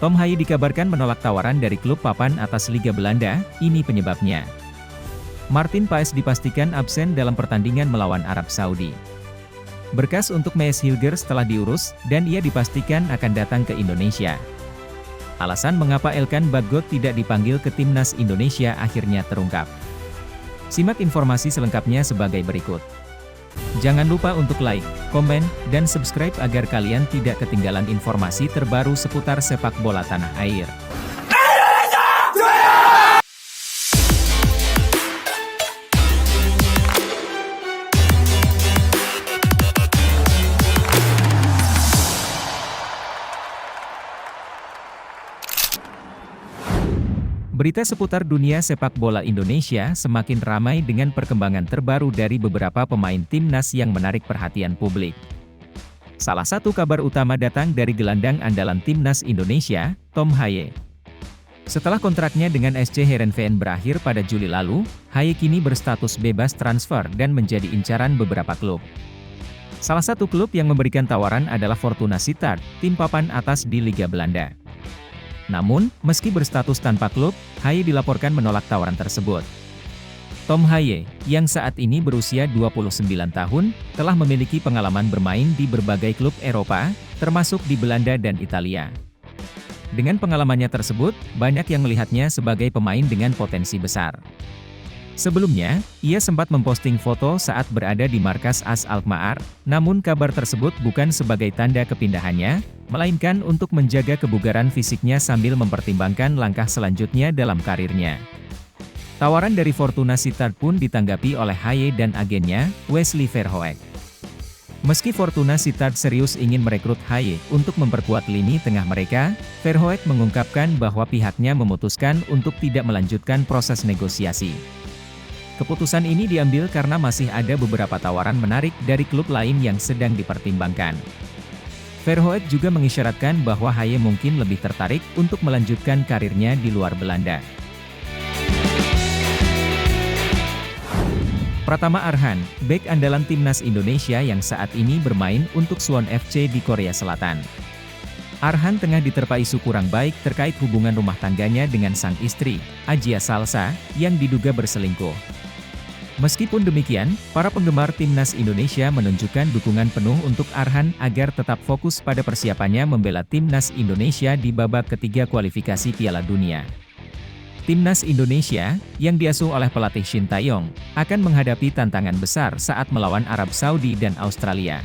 Tom Haye dikabarkan menolak tawaran dari klub papan atas Liga Belanda, ini penyebabnya. Martin Paes dipastikan absen dalam pertandingan melawan Arab Saudi. Berkas untuk Mees Hilgers telah diurus, dan ia dipastikan akan datang ke Indonesia. Alasan mengapa Elkan Bagot tidak dipanggil ke timnas Indonesia akhirnya terungkap. Simak informasi selengkapnya sebagai berikut. Jangan lupa untuk like, komen, dan subscribe agar kalian tidak ketinggalan informasi terbaru seputar sepak bola tanah air. Berita seputar dunia sepak bola Indonesia semakin ramai dengan perkembangan terbaru dari beberapa pemain timnas yang menarik perhatian publik. Salah satu kabar utama datang dari gelandang andalan timnas Indonesia, Tom Haye. Setelah kontraknya dengan SC Heerenveen berakhir pada Juli lalu, Haye kini berstatus bebas transfer dan menjadi incaran beberapa klub. Salah satu klub yang memberikan tawaran adalah Fortuna Sittard, tim papan atas di Liga Belanda. Namun, meski berstatus tanpa klub, Haye dilaporkan menolak tawaran tersebut. Tom Haye, yang saat ini berusia 29 tahun, telah memiliki pengalaman bermain di berbagai klub Eropa, termasuk di Belanda dan Italia. Dengan pengalamannya tersebut, banyak yang melihatnya sebagai pemain dengan potensi besar. Sebelumnya, ia sempat memposting foto saat berada di markas AS Alkmaar, namun kabar tersebut bukan sebagai tanda kepindahannya, melainkan untuk menjaga kebugaran fisiknya sambil mempertimbangkan langkah selanjutnya dalam karirnya. Tawaran dari Fortuna Sittard pun ditanggapi oleh Haye dan agennya, Wesley Verhoek. Meski Fortuna Sittard serius ingin merekrut Haye untuk memperkuat lini tengah mereka, Verhoek mengungkapkan bahwa pihaknya memutuskan untuk tidak melanjutkan proses negosiasi. Keputusan ini diambil karena masih ada beberapa tawaran menarik dari klub lain yang sedang dipertimbangkan. Verhoek juga mengisyaratkan bahwa Haye mungkin lebih tertarik untuk melanjutkan karirnya di luar Belanda. Pratama Arhan, bek andalan timnas Indonesia yang saat ini bermain untuk Suwon FC di Korea Selatan. Arhan tengah diterpa isu kurang baik terkait hubungan rumah tangganya dengan sang istri, Ajia Salsa, yang diduga berselingkuh. Meskipun demikian, para penggemar timnas Indonesia menunjukkan dukungan penuh untuk Arhan agar tetap fokus pada persiapannya membela timnas Indonesia di babak ketiga kualifikasi Piala Dunia. Timnas Indonesia, yang diasuh oleh pelatih Shin Tae-yong, akan menghadapi tantangan besar saat melawan Arab Saudi dan Australia.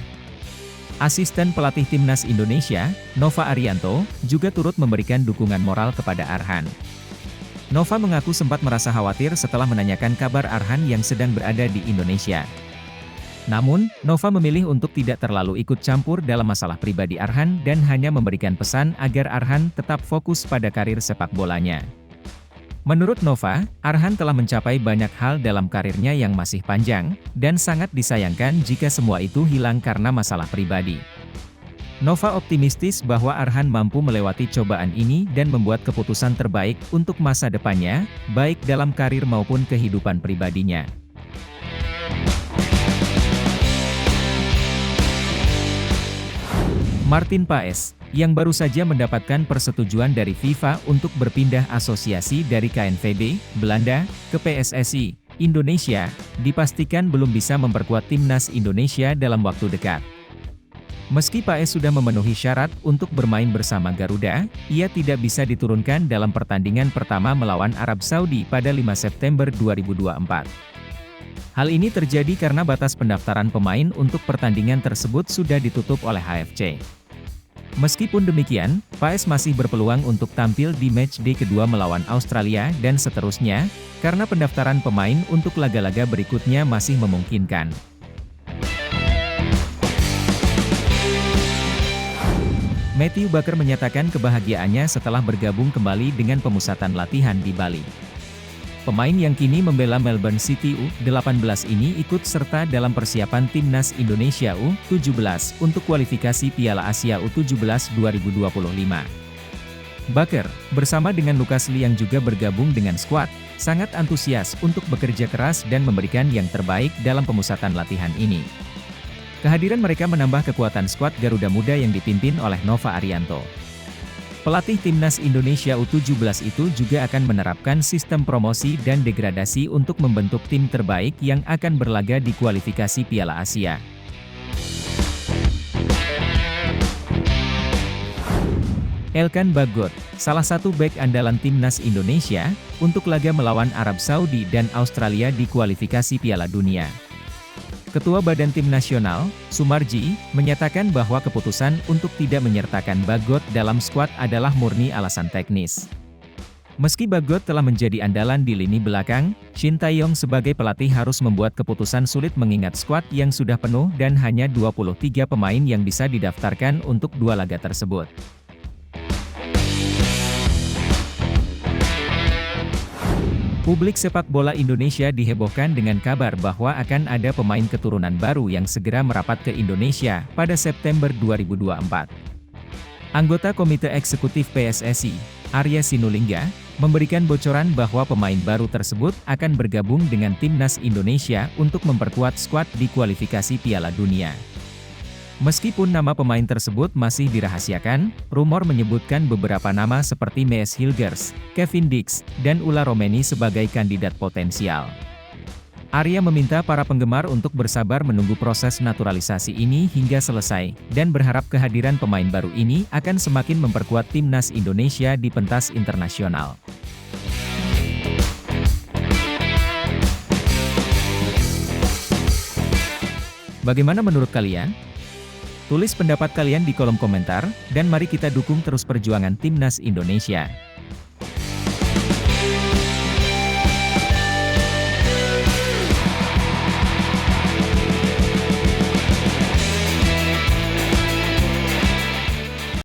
Asisten pelatih timnas Indonesia, Nova Arianto, juga turut memberikan dukungan moral kepada Arhan. Nova mengaku sempat merasa khawatir setelah menanyakan kabar Arhan yang sedang berada di Indonesia. Namun, Nova memilih untuk tidak terlalu ikut campur dalam masalah pribadi Arhan dan hanya memberikan pesan agar Arhan tetap fokus pada karir sepak bolanya. Menurut Nova, Arhan telah mencapai banyak hal dalam karirnya yang masih panjang, dan sangat disayangkan jika semua itu hilang karena masalah pribadi. Nova optimistis bahwa Arhan mampu melewati cobaan ini dan membuat keputusan terbaik untuk masa depannya, baik dalam karir maupun kehidupan pribadinya. Martin Paes, yang baru saja mendapatkan persetujuan dari FIFA untuk berpindah asosiasi dari KNVB, Belanda, ke PSSI, Indonesia, dipastikan belum bisa memperkuat timnas Indonesia dalam waktu dekat. Meski Paes sudah memenuhi syarat untuk bermain bersama Garuda, ia tidak bisa diturunkan dalam pertandingan pertama melawan Arab Saudi pada 5 September 2024. Hal ini terjadi karena batas pendaftaran pemain untuk pertandingan tersebut sudah ditutup oleh HFC. Meskipun demikian, Paes masih berpeluang untuk tampil di matchday kedua melawan Australia dan seterusnya, karena pendaftaran pemain untuk laga-laga berikutnya masih memungkinkan. Matthew Baker menyatakan kebahagiaannya setelah bergabung kembali dengan pemusatan latihan di Bali. Pemain yang kini membela Melbourne City U18 ini ikut serta dalam persiapan timnas Indonesia U17 untuk kualifikasi Piala Asia U17 2025. Baker, bersama dengan Lucas Lee yang juga bergabung dengan skuad, sangat antusias untuk bekerja keras dan memberikan yang terbaik dalam pemusatan latihan ini. Kehadiran mereka menambah kekuatan skuad Garuda Muda yang dipimpin oleh Nova Arianto. Pelatih Timnas Indonesia U17 itu juga akan menerapkan sistem promosi dan degradasi untuk membentuk tim terbaik yang akan berlaga di kualifikasi Piala Asia. Elkan Bagot, salah satu bek andalan Timnas Indonesia, untuk laga melawan Arab Saudi dan Australia di kualifikasi Piala Dunia. Ketua Badan Tim Nasional, Sumarji, menyatakan bahwa keputusan untuk tidak menyertakan Bagot dalam skuad adalah murni alasan teknis. Meski Bagot telah menjadi andalan di lini belakang, Shin Tae-yong sebagai pelatih harus membuat keputusan sulit mengingat skuad yang sudah penuh dan hanya 23 pemain yang bisa didaftarkan untuk dua laga tersebut. Publik sepak bola Indonesia dihebohkan dengan kabar bahwa akan ada pemain keturunan baru yang segera merapat ke Indonesia pada September 2024. Anggota Komite Eksekutif PSSI, Arya Sinulinga, memberikan bocoran bahwa pemain baru tersebut akan bergabung dengan Timnas Indonesia untuk memperkuat skuad di kualifikasi Piala Dunia. Meskipun nama pemain tersebut masih dirahasiakan, rumor menyebutkan beberapa nama seperti Mees Hilgers, Kevin Dix, dan Ula Romeni sebagai kandidat potensial. Arya meminta para penggemar untuk bersabar menunggu proses naturalisasi ini hingga selesai, dan berharap kehadiran pemain baru ini akan semakin memperkuat Timnas Indonesia di pentas internasional. Bagaimana menurut kalian? Tulis pendapat kalian di kolom komentar, dan mari kita dukung terus perjuangan Timnas Indonesia.